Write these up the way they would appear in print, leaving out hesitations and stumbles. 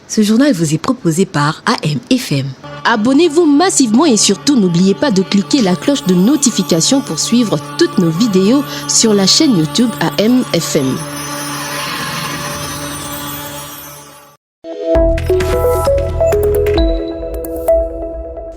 Ce journal vous est proposé par AM/FM. Abonnez-vous massivement et surtout n'oubliez pas de cliquer la cloche de notification pour suivre toutes nos vidéos sur la chaîne YouTube AM/FM.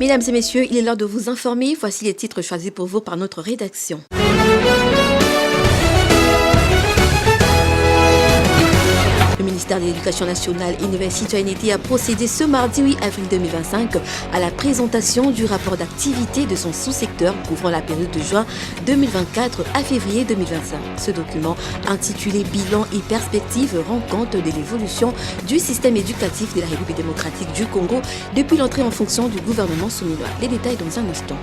Mesdames et messieurs, il est l'heure de vous informer. Voici les titres choisis pour vous par notre rédaction. Le ministère de l'Éducation nationale et Nouvelle Citoyenneté a procédé ce mardi 8 avril 2025 à la présentation du rapport d'activité de son sous-secteur couvrant la période de juin 2024 à février 2025. Ce document, intitulé Bilan et perspectives, rend compte de l'évolution du système éducatif de la République démocratique du Congo depuis l'entrée en fonction du gouvernement souminois. Les détails dans un instant.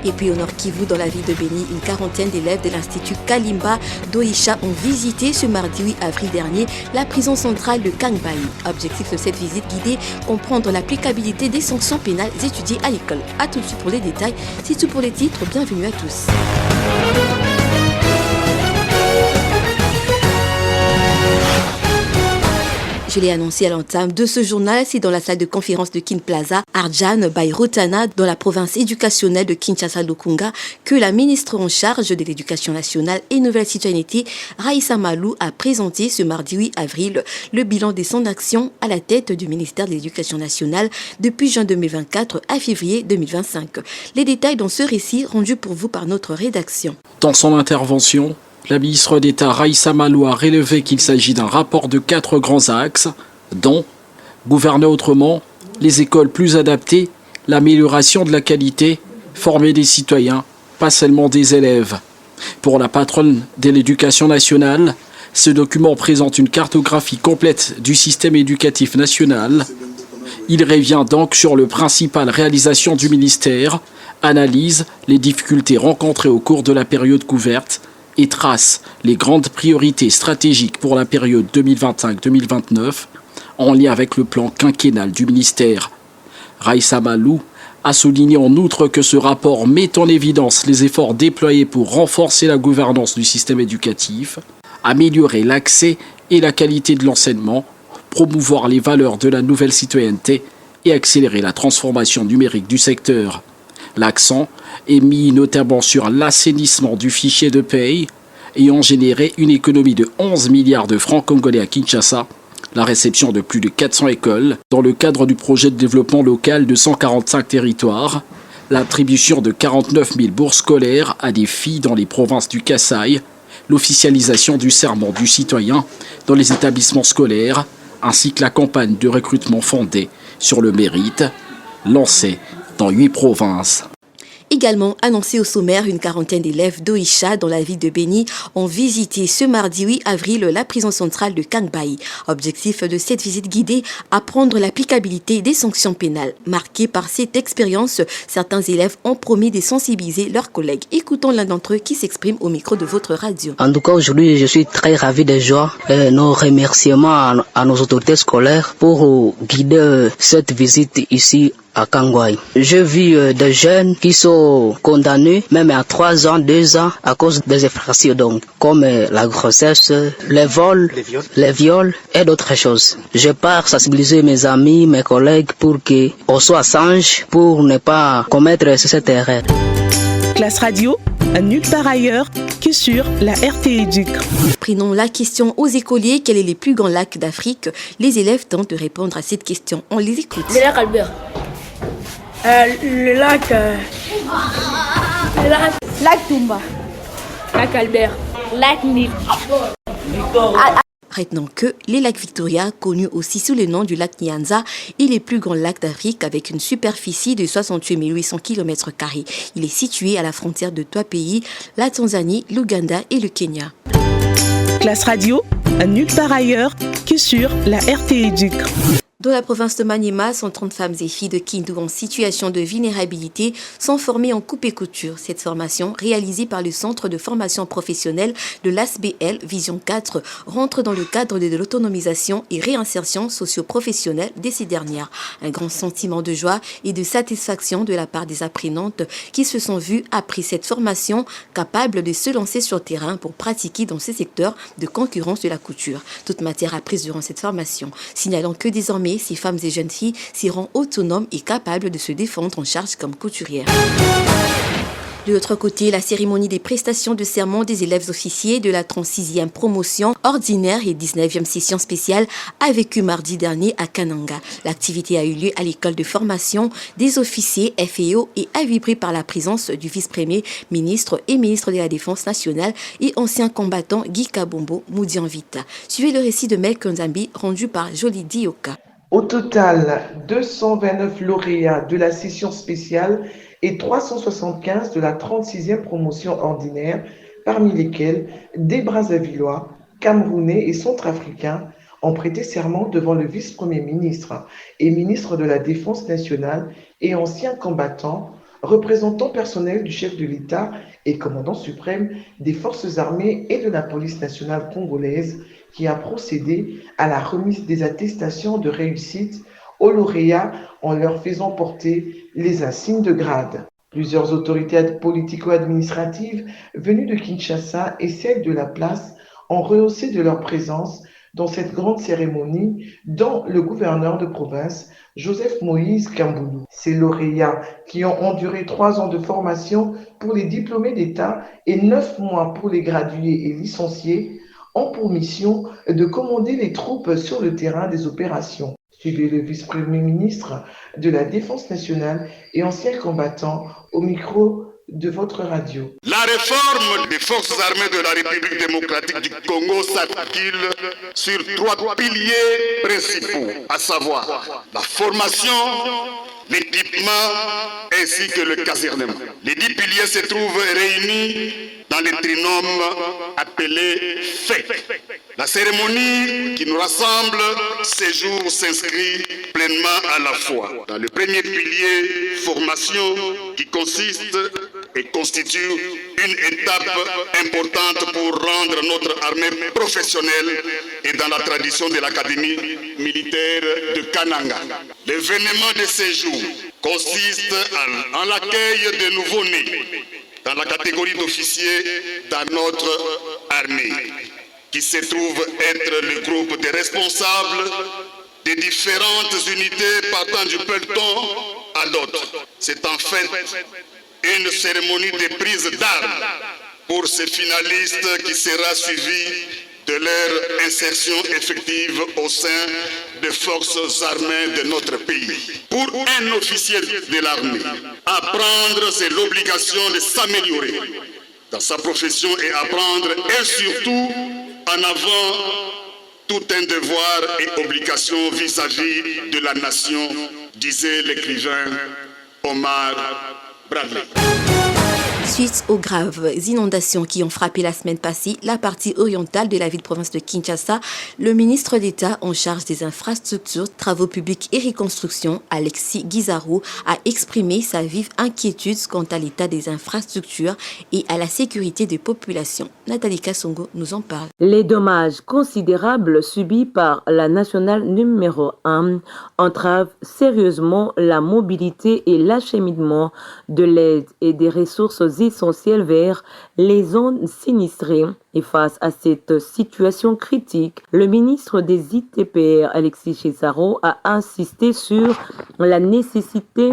Et puis au Nord Kivu, dans la ville de Béni, une quarantaine d'élèves de l'Institut Kalimba d'Oïcha ont visité ce mardi 8 avril dernier la prison centrale de Kangbayi. Objectif de cette visite guidée, comprendre l'applicabilité des sanctions pénales étudiées à l'école. A tout de suite pour les détails, c'est tout pour les titres, bienvenue à tous. Je l'ai annoncé à l'entame de ce journal, c'est dans la salle de conférence de Kin Plaza, Arjan Bayrotana, dans la province éducationnelle de Kinshasa-Lukunga, que la ministre en charge de l'Éducation nationale et Nouvelle Citoyenneté, Raissa Malou, a présenté ce mardi 8 avril le bilan de son action à la tête du ministère de l'Éducation nationale depuis juin 2024 à février 2025. Les détails dans ce récit rendu pour vous par notre rédaction. Dans son intervention, la ministre d'État Raissa Malou a relevé qu'il s'agit d'un rapport de 4 grands axes, dont gouverner autrement, les écoles plus adaptées, l'amélioration de la qualité, former des citoyens, pas seulement des élèves. Pour la patronne de l'Éducation nationale, ce document présente une cartographie complète du système éducatif national. Il revient donc sur les principales réalisations du ministère, analyse les difficultés rencontrées au cours de la période couverte, et trace les grandes priorités stratégiques pour la période 2025-2029 en lien avec le plan quinquennal du ministère. Raissa Malou a souligné en outre que ce rapport met en évidence les efforts déployés pour renforcer la gouvernance du système éducatif, améliorer l'accès et la qualité de l'enseignement, promouvoir les valeurs de la nouvelle citoyenneté et accélérer la transformation numérique du secteur. L'accent est mis notamment sur l'assainissement du fichier de paye ayant généré une économie de 11 milliards de francs congolais à Kinshasa, la réception de plus de 400 écoles dans le cadre du projet de développement local de 145 territoires, l'attribution de 49 000 bourses scolaires à des filles dans les provinces du Kasaï, l'officialisation du serment du citoyen dans les établissements scolaires, ainsi que la campagne de recrutement fondée sur le mérite, lancée dans 8 provinces. Également annoncé au sommaire, une quarantaine d'élèves d'Oïcha dans la ville de Béni ont visité ce mardi 8 avril la prison centrale de Kangbayi. Objectif de cette visite guidée, apprendre l'applicabilité des sanctions pénales. Marqués par cette expérience, certains élèves ont promis de sensibiliser leurs collègues. Écoutons l'un d'entre eux qui s'exprime au micro de votre radio. En tout cas, aujourd'hui, je suis très ravi de joie. Nos remerciements à nos autorités scolaires pour guider cette visite ici à Kangbayi. Je vis des jeunes qui sont condamnés même à 3 ans, 2 ans à cause des infractions donc, comme la grossesse, les vols, les viols et d'autres choses. Je pars sensibiliser mes amis, mes collègues pour qu'on soit sages pour ne pas commettre cette erreur. Classe radio, nulle part ailleurs que sur la RT-Éduc. Prenons la question aux écoliers. Quel est le plus grand lac d'Afrique? Les élèves tentent de répondre à cette question. On les écoute. Le lac Albert. Le lac Tumba. Lac Albert. Lac Nil. Retenons que les lacs Victoria, connus aussi sous le nom du lac Nyanza, est le plus grand lac d'Afrique avec une superficie de 68 800 km². Il est situé à la frontière de 3 pays, la Tanzanie, l'Ouganda et le Kenya. Classe radio, nulle part ailleurs que sur la RT-Éduc. Dans la province de Maniema, 130 femmes et filles de Kindu en situation de vulnérabilité sont formées en coupe et couture. Cette formation, réalisée par le Centre de formation professionnelle de l'ASBL Vision 4, rentre dans le cadre de l'autonomisation et réinsertion socio-professionnelle de ces dernières. Un grand sentiment de joie et de satisfaction de la part des apprenantes qui se sont vues, après cette formation, capables de se lancer sur le terrain pour pratiquer dans ces secteurs de concurrence de la couture. Toute matière apprise durant cette formation, signalant que désormais désormais, ces femmes et jeunes filles seront autonomes et capables de se défendre en charge comme couturières. De l'autre côté, la cérémonie des prestations de serment des élèves officiers de la 36e promotion ordinaire et 19e session spéciale a vécu mardi dernier à Kananga. L'activité a eu lieu à l'école de formation des officiers FEO et a vibré par la présence du vice-premier ministre et ministre de la Défense nationale et ancien combattant Guy Kabombo Moudianvita. Suivez le récit de Mel Konzambi rendu par Jolie Dioka. Au total, 229 lauréats de la session spéciale et 375 de la 36e promotion ordinaire, parmi lesquels des Brazzavillois, Camerounais et Centrafricains ont prêté serment devant le vice-premier ministre et ministre de la Défense nationale et anciens combattants, représentants personnels du chef de l'État et commandant suprême des forces armées et de la police nationale congolaise qui a procédé à la remise des attestations de réussite aux lauréats en leur faisant porter les insignes de grade. Plusieurs autorités politico-administratives venues de Kinshasa et celles de la place ont rehaussé de leur présence dans cette grande cérémonie, dont le gouverneur de province, Joseph Moïse Kamboulou. Ces lauréats qui ont enduré 3 ans de formation pour les diplômés d'État et 9 mois pour les gradués et licenciés ont pour mission de commander les troupes sur le terrain des opérations. Suivez le vice-premier ministre de la Défense nationale et ancien combattant au micro de votre radio. La réforme des forces armées de la République démocratique du Congo s'articule sur 3 piliers principaux, à savoir la formation, l'équipement ainsi que le casernement. Les 10 piliers se trouvent réunis dans les trinômes appelés FEC. La cérémonie qui nous rassemble ces jours s'inscrit pleinement à la fois dans le premier pilier, formation, qui consiste et constitue une étape importante pour rendre notre armée professionnelle et dans la tradition de l'Académie militaire de Kananga. L'événement de ces jours consiste en l'accueil de nouveaux-nés dans la catégorie d'officiers dans notre armée, qui se trouve être le groupe des responsables des différentes unités partant du peloton à d'autres. C'est en fait une cérémonie de prise d'armes pour ces finalistes qui sera suivie de leur insertion effective au sein des forces armées de notre pays. Pour un officier de l'armée, apprendre, c'est l'obligation de s'améliorer dans sa profession et apprendre, et surtout en avant tout un devoir et obligation vis-à-vis de la nation, disait l'écrivain Omar Bradley. Suite aux graves inondations qui ont frappé la semaine passée la partie orientale de la ville-province de Kinshasa, le ministre d'État en charge des infrastructures, travaux publics et reconstruction, Alexis Guizarro, a exprimé sa vive inquiétude quant à l'état des infrastructures et à la sécurité des populations. Nathalie Kassongo nous en parle. Les dommages considérables subis par la nationale numéro 1 entravent sérieusement la mobilité et l'acheminement de l'aide et des ressources essentielles vers les zones sinistrées. Et face à cette situation critique, le ministre des ITPR, Alexis Guizarro, a insisté sur la nécessité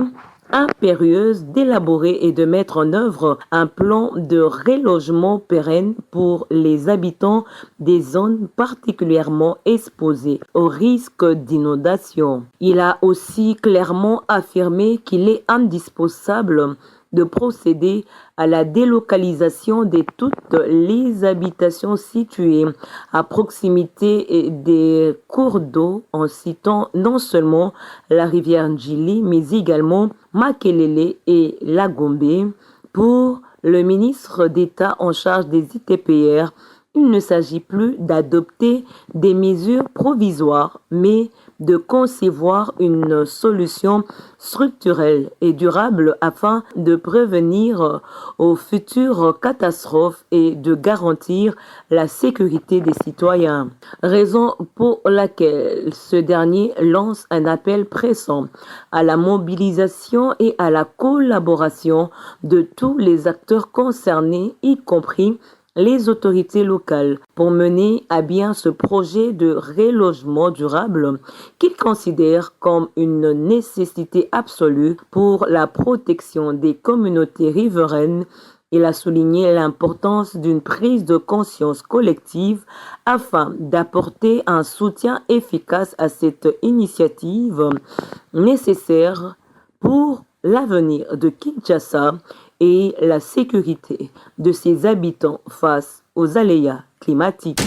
impérieuse d'élaborer et de mettre en œuvre un plan de relogement pérenne pour les habitants des zones particulièrement exposées au risque d'inondation. Il a aussi clairement affirmé qu'il est indispensable de procéder à la délocalisation de toutes les habitations situées à proximité des cours d'eau, en citant non seulement la rivière Njili, mais également Makelele et Lagombe. Pour le ministre d'État en charge des ITPR, il ne s'agit plus d'adopter des mesures provisoires, mais de concevoir une solution structurelle et durable afin de prévenir aux futures catastrophes et de garantir la sécurité des citoyens. Raison pour laquelle ce dernier lance un appel pressant à la mobilisation et à la collaboration de tous les acteurs concernés, y compris les autorités locales pour mener à bien ce projet de relogement durable qu'ils considèrent comme une nécessité absolue pour la protection des communautés riveraines. Il a souligné l'importance d'une prise de conscience collective afin d'apporter un soutien efficace à cette initiative nécessaire pour l'avenir de Kinshasa et la sécurité de ses habitants face aux aléas climatiques.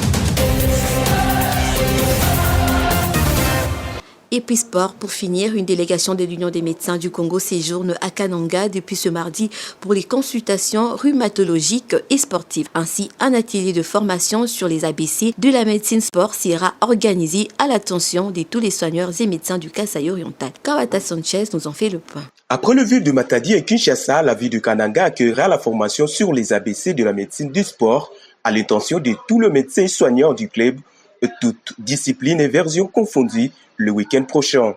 Et puis sport, pour finir, une délégation de l'Union des médecins du Congo séjourne à Kananga depuis ce mardi pour les consultations rhumatologiques et sportives. Ainsi, un atelier de formation sur les ABC de la médecine sport sera organisé à l'attention de tous les soigneurs et médecins du Kasaï oriental. Kawata Sanchez nous en fait le point. Après le vœu de Matadi et Kinshasa, la ville de Kananga accueillera la formation sur les ABC de la médecine du sport à l'intention de tous les médecins et soignants du club, toutes disciplines et versions confondues, le week-end prochain.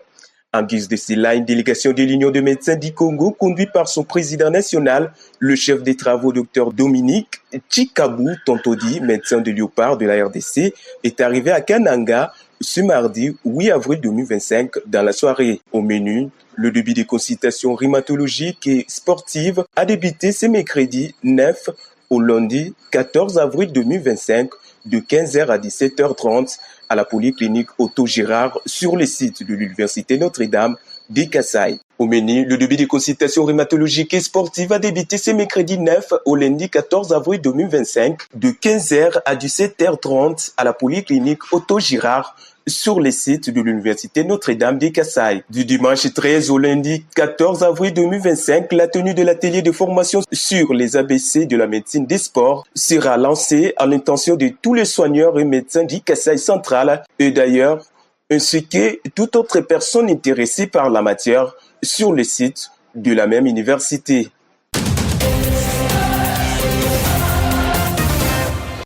En guise de cela, une délégation de l'Union des médecins du Congo, conduite par son président national, le chef des travaux Dr Dominique Chikabou Tontodi, médecin de Léopard de la RDC, est arrivé à Kananga ce mardi 8 avril 2025 dans la soirée. Au menu, le début des consultations rhumatologiques et sportives a débuté ce mercredi 9 au lundi 14 avril 2025 de 15h à 17h30 à la polyclinique Otto Girard sur le site de l'Université Notre-Dame de Kasaï. Au menu, le début des consultations rhumatologiques et sportives a débuté ce mercredi 9 au lundi 14 avril 2025 de 15h à 17h30 à la polyclinique Otto Girard sur le site de l'Université Notre-Dame de Kasaï. Du dimanche 13 au lundi 14 avril 2025, la tenue de l'atelier de formation sur les ABC de la médecine des sports sera lancée à l'intention de tous les soigneurs et médecins du Kasaï central et d'ailleurs, ainsi que toute autre personne intéressée par la matière sur le site de la même université.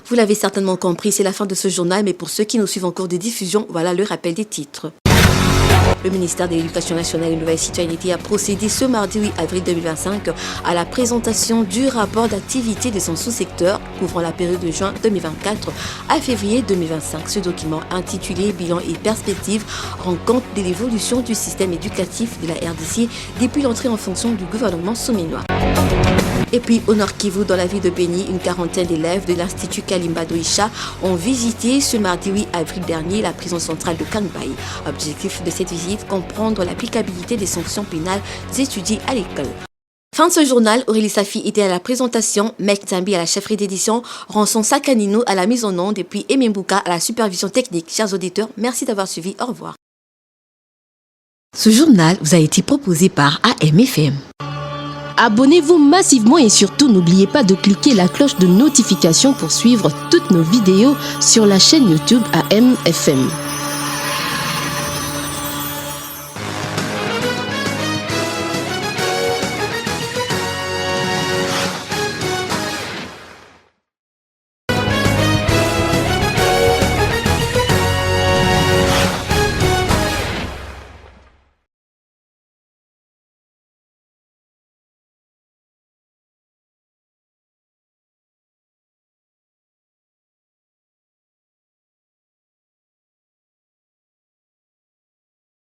Vous l'avez certainement compris, c'est la fin de ce journal, mais pour ceux qui nous suivent en cours de diffusion, voilà le rappel des titres. Le ministère de l'Éducation nationale et de la Nouvelle Citoyenneté a procédé ce mardi 8 avril 2025 à la présentation du rapport d'activité de son sous-secteur couvrant la période de juin 2024 à février 2025. Ce document intitulé « Bilan et perspectives » rend compte de l'évolution du système éducatif de la RDC depuis l'entrée en fonction du gouvernement souminois. Et puis au Nord Kivu, dans la ville de Béni, une quarantaine d'élèves de l'Institut Kalimba Doïcha ont visité ce mardi 8 avril dernier la prison centrale de Kangbaï. Objectif de cette visite, comprendre l'applicabilité des sanctions pénales étudiées à l'école. Fin de ce journal, Aurélie Safi était à la présentation, Mek Zambi à la chefferie d'édition, Rançon Sakanino à la mise en onde et puis Emembuka à la supervision technique. Chers auditeurs, merci d'avoir suivi. Au revoir. Ce journal vous a été proposé par AMFM. Abonnez-vous massivement et surtout n'oubliez pas de cliquer la cloche de notification pour suivre toutes nos vidéos sur la chaîne YouTube AMFM.